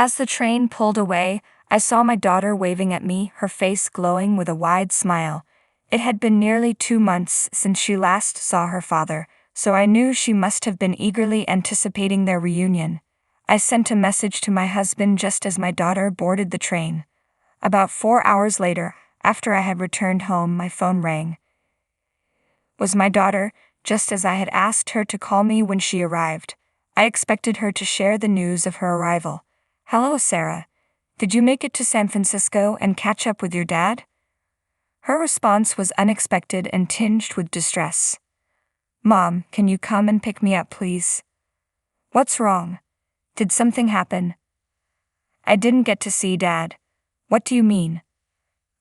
As the train pulled away, I saw my daughter waving at me, her face glowing with a wide smile. It had been nearly 2 months since she last saw her father, so I knew she must have been eagerly anticipating their reunion. I sent a message to my husband just as my daughter boarded the train. About 4 hours later, after I had returned home, my phone rang. It was my daughter, just as I had asked her to call me when she arrived. I expected her to share the news of her arrival. "Hello, Sarah. Did you make it to San Francisco and catch up with your dad?" Her response was unexpected and tinged with distress. "Mom, can you come and pick me up, please?" "What's wrong? Did something happen?" "I didn't get to see Dad." "What do you mean?"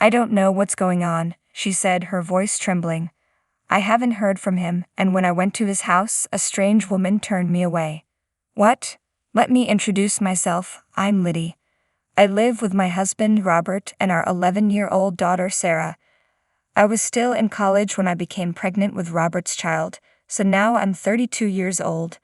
"I don't know what's going on," she said, her voice trembling. "I haven't heard from him, and when I went to his house, a strange woman turned me away." "What?" "Let me introduce myself. I'm Liddy. I live with my husband, Robert, and our 11-year-old daughter, Sarah. I was still in college when I became pregnant with Robert's child, so now I'm 32 years old.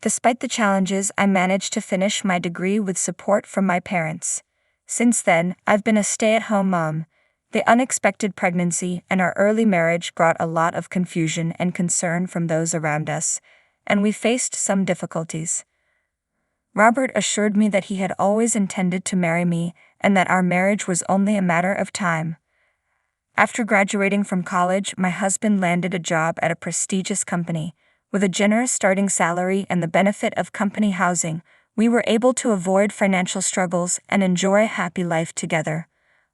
Despite the challenges, I managed to finish my degree with support from my parents. Since then, I've been a stay-at-home mom. The unexpected pregnancy and our early marriage brought a lot of confusion and concern from those around us, and we faced some difficulties. Robert assured me that he had always intended to marry me and that our marriage was only a matter of time. After graduating from college, my husband landed a job at a prestigious company. With a generous starting salary and the benefit of company housing, we were able to avoid financial struggles and enjoy a happy life together.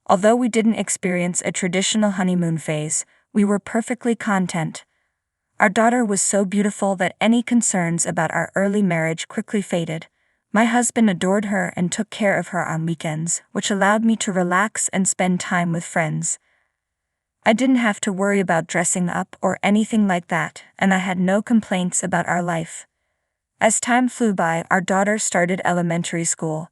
Although we didn't experience a traditional honeymoon phase, we were perfectly content. Our daughter was so beautiful that any concerns about our early marriage quickly faded. My husband adored her and took care of her on weekends, which allowed me to relax and spend time with friends. I didn't have to worry about dressing up or anything like that, and I had no complaints about our life. As time flew by, our daughter started elementary school.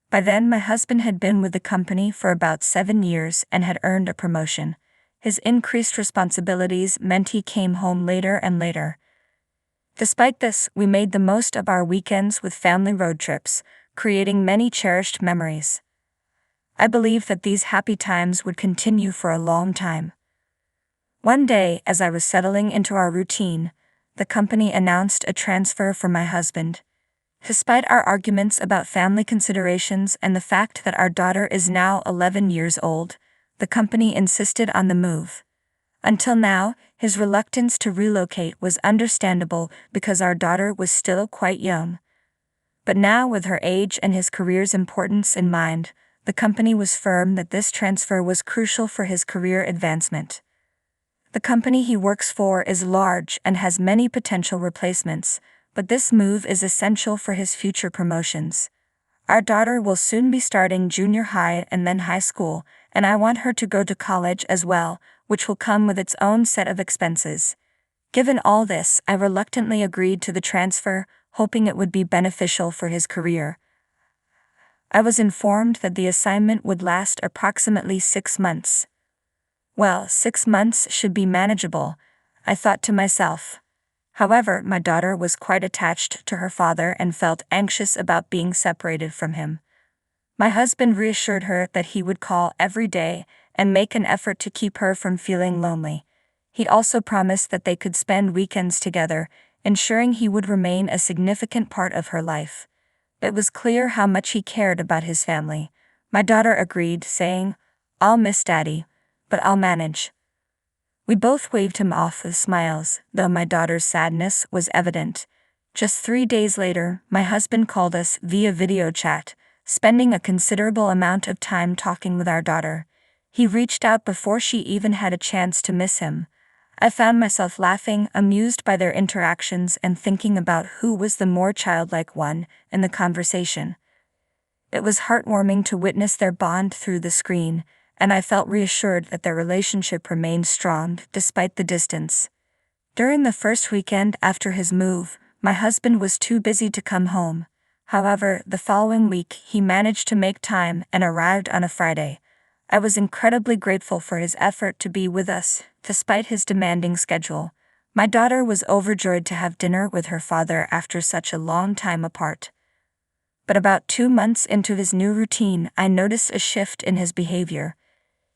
By then, my husband had been with the company for about 7 years and had earned a promotion. His increased responsibilities meant he came home later and later. Despite this, we made the most of our weekends with family road trips, creating many cherished memories. I believed that these happy times would continue for a long time. One day, as I was settling into our routine, the company announced a transfer for my husband. Despite our arguments about family considerations and the fact that our daughter is now 11 years old, the company insisted on the move. Until now, his reluctance to relocate was understandable because our daughter was still quite young. But now, with her age and his career's importance in mind, the company was firm that this transfer was crucial for his career advancement. The company he works for is large and has many potential replacements, but this move is essential for his future promotions. Our daughter will soon be starting junior high and then high school, and I want her to go to college as well, which will come with its own set of expenses. Given all this, I reluctantly agreed to the transfer, hoping it would be beneficial for his career. I was informed that the assignment would last approximately 6 months. Well, 6 months should be manageable, I thought to myself. However, my daughter was quite attached to her father and felt anxious about being separated from him. My husband reassured her that he would call every day and make an effort to keep her from feeling lonely. He also promised that they could spend weekends together, ensuring he would remain a significant part of her life. It was clear how much he cared about his family. My daughter agreed, saying, "I'll miss Daddy, but I'll manage." We both waved him off with smiles, though my daughter's sadness was evident. Just 3 days later, my husband called us via video chat, spending a considerable amount of time talking with our daughter. He reached out before she even had a chance to miss him. I found myself laughing, amused by their interactions and thinking about who was the more childlike one in the conversation. It was heartwarming to witness their bond through the screen, and I felt reassured that their relationship remained strong despite the distance. During the first weekend after his move, my husband was too busy to come home. However, the following week he managed to make time and arrived on a Friday. I was incredibly grateful for his effort to be with us, despite his demanding schedule. My daughter was overjoyed to have dinner with her father after such a long time apart. But about 2 months into his new routine, I noticed a shift in his behavior.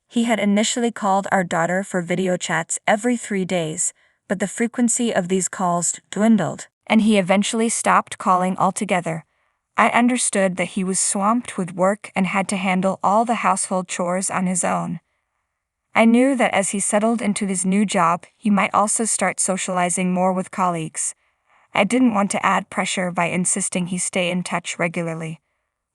He had initially called our daughter for video chats every 3 days, but the frequency of these calls dwindled, and he eventually stopped calling altogether. I understood that he was swamped with work and had to handle all the household chores on his own. I knew that as he settled into his new job, he might also start socializing more with colleagues. I didn't want to add pressure by insisting he stay in touch regularly.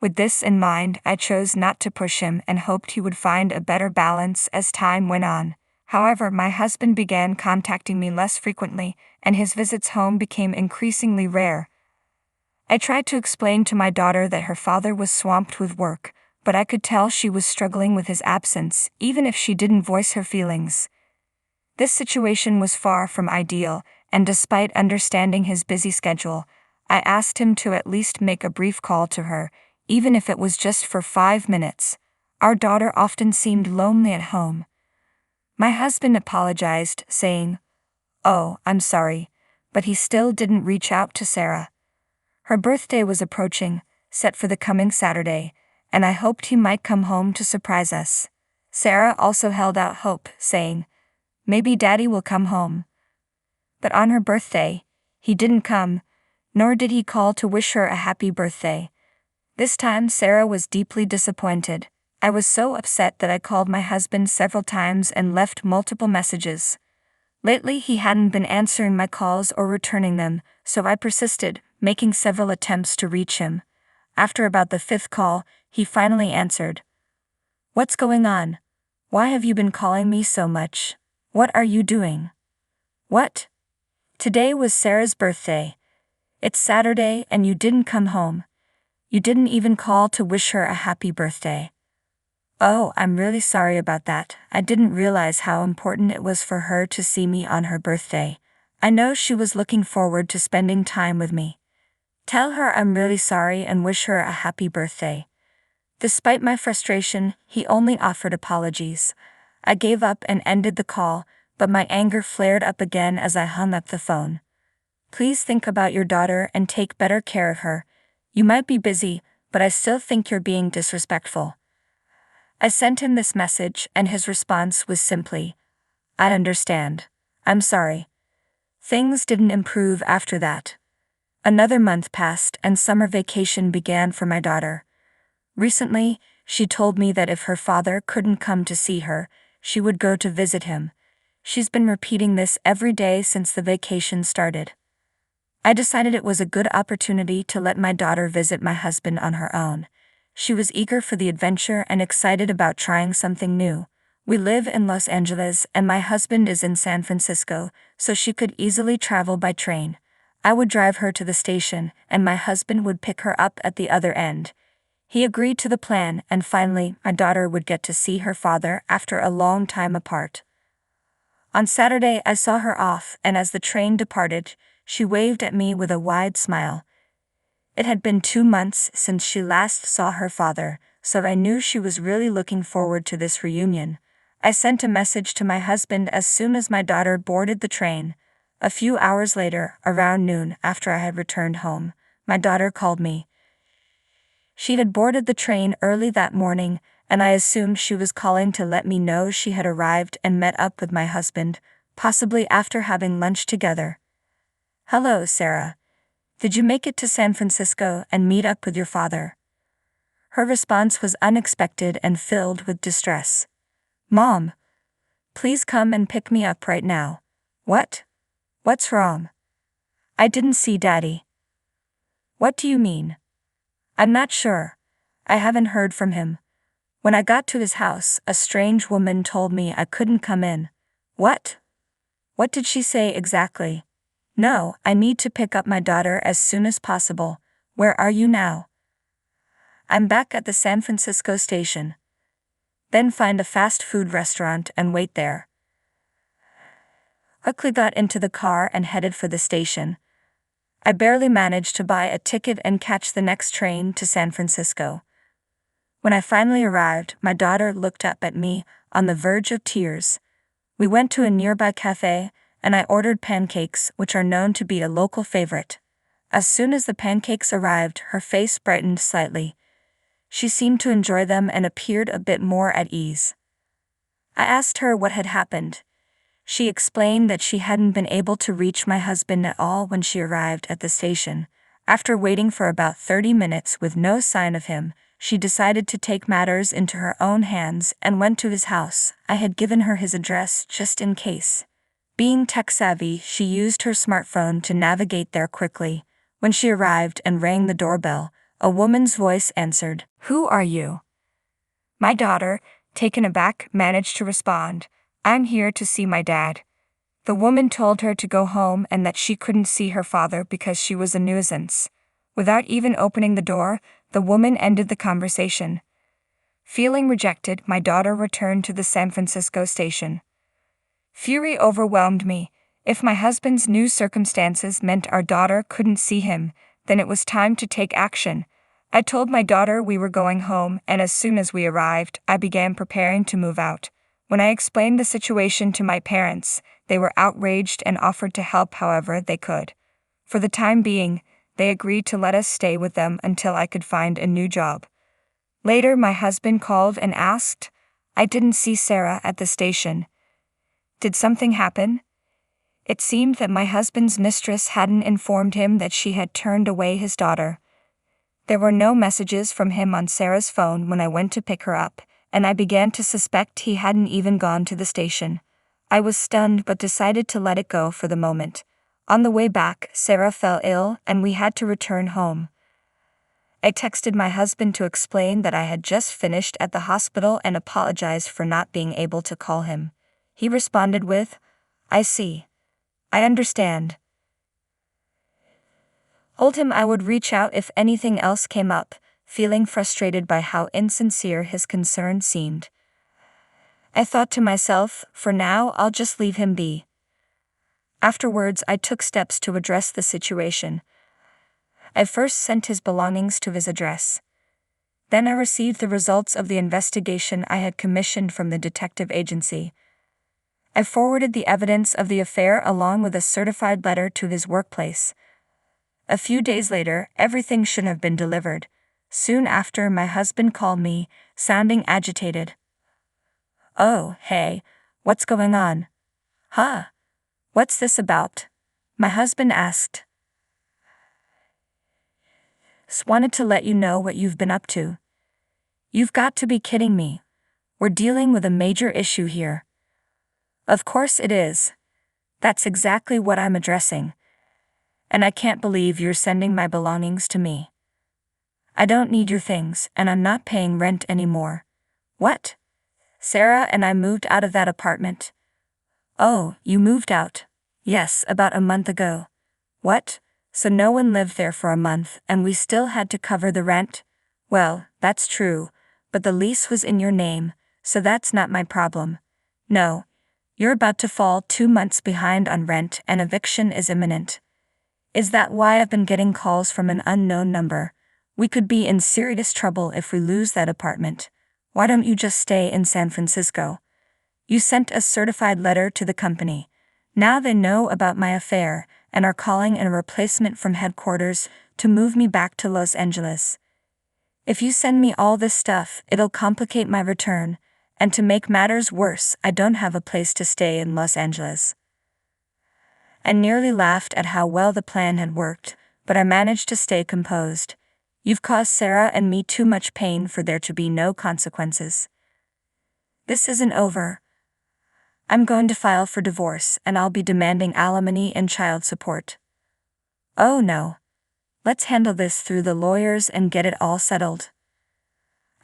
With this in mind, I chose not to push him and hoped he would find a better balance as time went on. However, my husband began contacting me less frequently, and his visits home became increasingly rare. I tried to explain to my daughter that her father was swamped with work, but I could tell she was struggling with his absence, even if she didn't voice her feelings. This situation was far from ideal, and despite understanding his busy schedule, I asked him to at least make a brief call to her, even if it was just for 5 minutes. Our daughter often seemed lonely at home. My husband apologized, saying, "Oh, I'm sorry," but he still didn't reach out to Sarah. Her birthday was approaching, set for the coming Saturday, and I hoped he might come home to surprise us. Sarah also held out hope, saying, "Maybe Daddy will come home." But on her birthday, he didn't come, nor did he call to wish her a happy birthday. This time Sarah was deeply disappointed. I was so upset that I called my husband several times and left multiple messages. Lately he hadn't been answering my calls or returning them, so I persisted, making several attempts to reach him. After about the 5th call, he finally answered. "What's going on? Why have you been calling me so much? What are you doing?" "What? Today was Sarah's birthday. It's Saturday and you didn't come home. You didn't even call to wish her a happy birthday." "Oh, I'm really sorry about that. I didn't realize how important it was for her to see me on her birthday. I know she was looking forward to spending time with me. Tell her I'm really sorry and wish her a happy birthday." Despite my frustration, he only offered apologies. I gave up and ended the call, but my anger flared up again as I hung up the phone. "Please think about your daughter and take better care of her. You might be busy, but I still think you're being disrespectful." I sent him this message, and his response was simply, "I understand. I'm sorry." Things didn't improve after that. Another month passed and summer vacation began for my daughter. Recently, she told me that if her father couldn't come to see her, she would go to visit him. She's been repeating this every day since the vacation started. I decided it was a good opportunity to let my daughter visit my husband on her own. She was eager for the adventure and excited about trying something new. We live in Los Angeles and my husband is in San Francisco, so she could easily travel by train. I would drive her to the station, and my husband would pick her up at the other end. He agreed to the plan, and finally, my daughter would get to see her father after a long time apart. On Saturday, I saw her off, and as the train departed, she waved at me with a wide smile. It had been 2 months since she last saw her father, so I knew she was really looking forward to this reunion. I sent a message to my husband as soon as my daughter boarded the train. A few hours later, around noon, after I had returned home, my daughter called me. She had boarded the train early that morning, and I assumed she was calling to let me know she had arrived and met up with my husband, possibly after having lunch together. "Hello, Sarah. Did you make it to San Francisco and meet up with your father?" Her response was unexpected and filled with distress. "Mom, please come and pick me up right now." "What? What's wrong?" "I didn't see Daddy." "What do you mean?" "I'm not sure. I haven't heard from him. When I got to his house, a strange woman told me I couldn't come in." "What? What did she say exactly?" "No, I need to pick up my daughter as soon as possible. Where are you now?" "I'm back at the San Francisco station." "Then find a fast food restaurant and wait there." Quickly got into the car and headed for the station. I barely managed to buy a ticket and catch the next train to San Francisco. When I finally arrived, my daughter looked up at me, on the verge of tears. We went to a nearby cafe, and I ordered pancakes, which are known to be a local favorite. As soon as the pancakes arrived, her face brightened slightly. She seemed to enjoy them and appeared a bit more at ease. I asked her what had happened. She explained that she hadn't been able to reach my husband at all when she arrived at the station. After waiting for about 30 minutes with no sign of him, she decided to take matters into her own hands and went to his house. I had given her his address just in case. Being tech-savvy, she used her smartphone to navigate there quickly. When she arrived and rang the doorbell, a woman's voice answered. "Who are you?" My daughter, taken aback, managed to respond, "I'm here to see my dad." The woman told her to go home and that she couldn't see her father because she was a nuisance. Without even opening the door, the woman ended the conversation. Feeling rejected, my daughter returned to the San Francisco station. Fury overwhelmed me. If my husband's new circumstances meant our daughter couldn't see him, then it was time to take action. I told my daughter we were going home, and as soon as we arrived, I began preparing to move out. When I explained the situation to my parents, they were outraged and offered to help however they could. For the time being, they agreed to let us stay with them until I could find a new job. Later, my husband called and asked, "I didn't see Sarah at the station. Did something happen?" It seemed that my husband's mistress hadn't informed him that she had turned away his daughter. There were no messages from him on Sarah's phone when I went to pick her up, and I began to suspect he hadn't even gone to the station. I was stunned but decided to let it go for the moment. On the way back, Sarah fell ill and we had to return home. I texted my husband to explain that I had just finished at the hospital and apologized for not being able to call him. He responded with, "I see. I understand." Told him I would reach out if anything else came up, feeling frustrated by how insincere his concern seemed. I thought to myself, for now I'll just leave him be. Afterwards, I took steps to address the situation. I first sent his belongings to his address. Then I received the results of the investigation I had commissioned from the detective agency. I forwarded the evidence of the affair along with a certified letter to his workplace. A few days later, everything should have been delivered. Soon after, my husband called me, sounding agitated. "Oh, hey, what's going on?" "Huh? What's this about?" my husband asked. "Just wanted to let you know what you've been up to." "You've got to be kidding me. We're dealing with a major issue here." "Of course it is. That's exactly what I'm addressing. And I can't believe you're sending my belongings to me. I don't need your things, and I'm not paying rent anymore." "What? Sarah and I moved out of that apartment." "Oh, you moved out?" "Yes, about a month ago." "What? So no one lived there for a month, and we still had to cover the rent?" "Well, that's true, but the lease was in your name, so that's not my problem." "No. You're about to fall 2 months behind on rent and eviction is imminent." "Is that why I've been getting calls from an unknown number? We could be in serious trouble if we lose that apartment. Why don't you just stay in San Francisco?" "You sent a certified letter to the company. Now they know about my affair and are calling in a replacement from headquarters to move me back to Los Angeles. If you send me all this stuff, it'll complicate my return, and to make matters worse, I don't have a place to stay in Los Angeles." I nearly laughed at how well the plan had worked, but I managed to stay composed. "You've caused Sarah and me too much pain for there to be no consequences. This isn't over. I'm going to file for divorce and I'll be demanding alimony and child support." "Oh no. Let's handle this through the lawyers and get it all settled."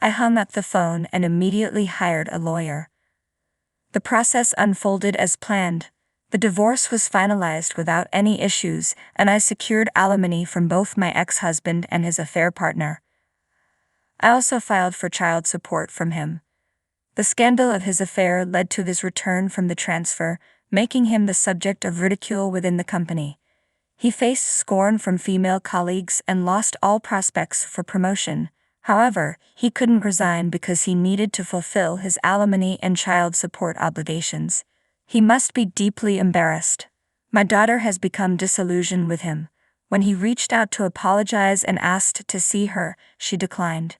I hung up the phone and immediately hired a lawyer. The process unfolded as planned. The divorce was finalized without any issues, and I secured alimony from both my ex-husband and his affair partner. I also filed for child support from him. The scandal of his affair led to his return from the transfer, making him the subject of ridicule within the company. He faced scorn from female colleagues and lost all prospects for promotion. However, he couldn't resign because he needed to fulfill his alimony and child support obligations. He must be deeply embarrassed. My daughter has become disillusioned with him. When he reached out to apologize and asked to see her, she declined.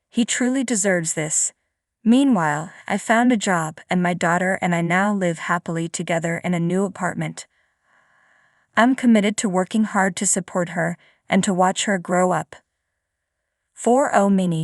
He truly deserves this. Meanwhile, I found a job and my daughter and I now live happily together in a new apartment. I'm committed to working hard to support her and to watch her grow up. 4-0 Mini.